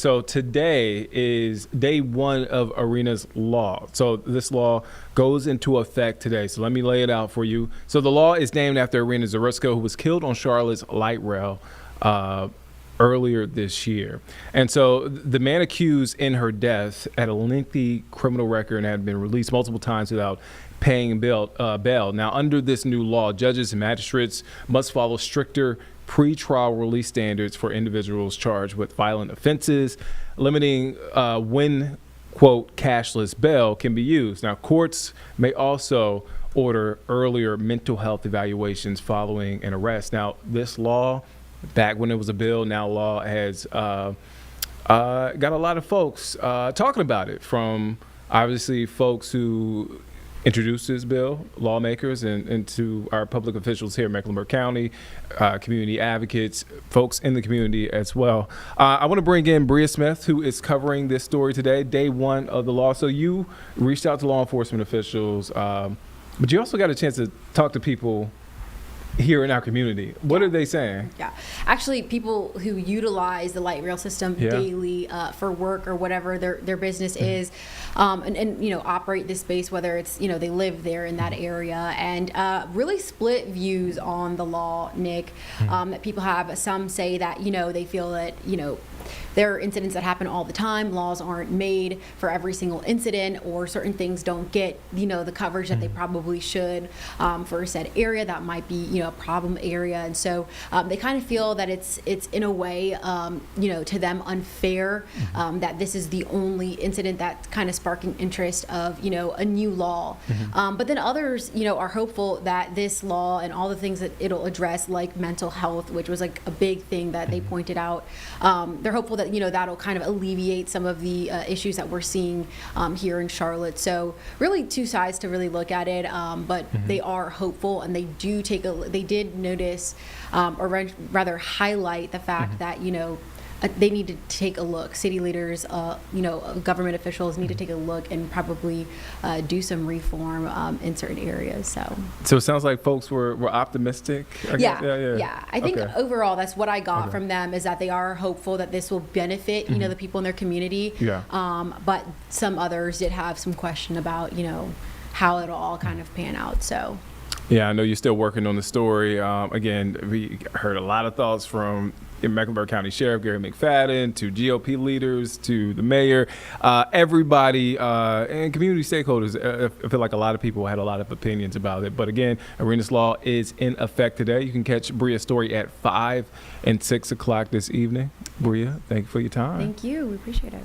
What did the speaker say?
So today is day one of Iryna's law. So this law goes into effect today. So let me lay it out for you. So the law is named after Iryna Zarutska, who was killed on Charlotte's light rail earlier this year. And so the man accused in her death had a lengthy criminal record and had been released multiple times without paying bail. Now, under this new law, judges and magistrates must follow stricter pretrial release standards for individuals charged with violent offenses, limiting when, quote, cashless bail can be used. Now, courts may also order earlier mental health evaluations following an arrest. Now, this law, back when it was a bill, now law, has got a lot of folks talking about it, from obviously folks who introduced this bill, lawmakers, and to our public officials here in Mecklenburg County, community advocates, folks in the community as well. I want to bring in Bria Smith, who is covering this story today, day one of the law. So you reached out to law enforcement officials, but you also got a chance to talk to people here in our community. What are they saying? Yeah, actually, people who utilize the light rail system daily for work or whatever their business is, and you know, operate this space, whether it's, you know, they live there in that area, and really split views on the law, Nick, that people have. Some say that, you know, they feel that, you know, there are incidents that happen all the time. Laws aren't made for every single incident, or certain things don't get, you know, the coverage that they probably should for a said area that might be, you know, a problem area. And so they kind of feel that it's in a way, you know, to them unfair that this is the only incident that's kind of sparking interest of, you know, a new law. But then others, you know, are hopeful that this law and all the things that it'll address, like mental health, which was like a big thing that they pointed out, they're hopeful that, you know, that'll kind of alleviate some of the issues that we're seeing here in Charlotte. So really two sides to really look at it, but they are hopeful, and they did notice, or rather highlight the fact that, you know, they need to take a look. City leaders, you know, government officials need to take a look and probably do some reform in certain areas. So it sounds like folks were optimistic. Yeah. I think overall, that's what I got from them, is that they are hopeful that this will benefit, you know, the people in their community. But some others did have some question about, you know, how it'll all kind of pan out. So. Yeah, I know you're still working on the story. Again, we heard a lot of thoughts from Mecklenburg County Sheriff Gary McFadden, to GOP leaders, to the mayor, everybody, and community stakeholders. I feel like a lot of people had a lot of opinions about it. But again, Iryna's law is in effect today. You can catch Bria's story at 5 and 6 o'clock this evening. Bria, thank you for your time. Thank you. We appreciate it.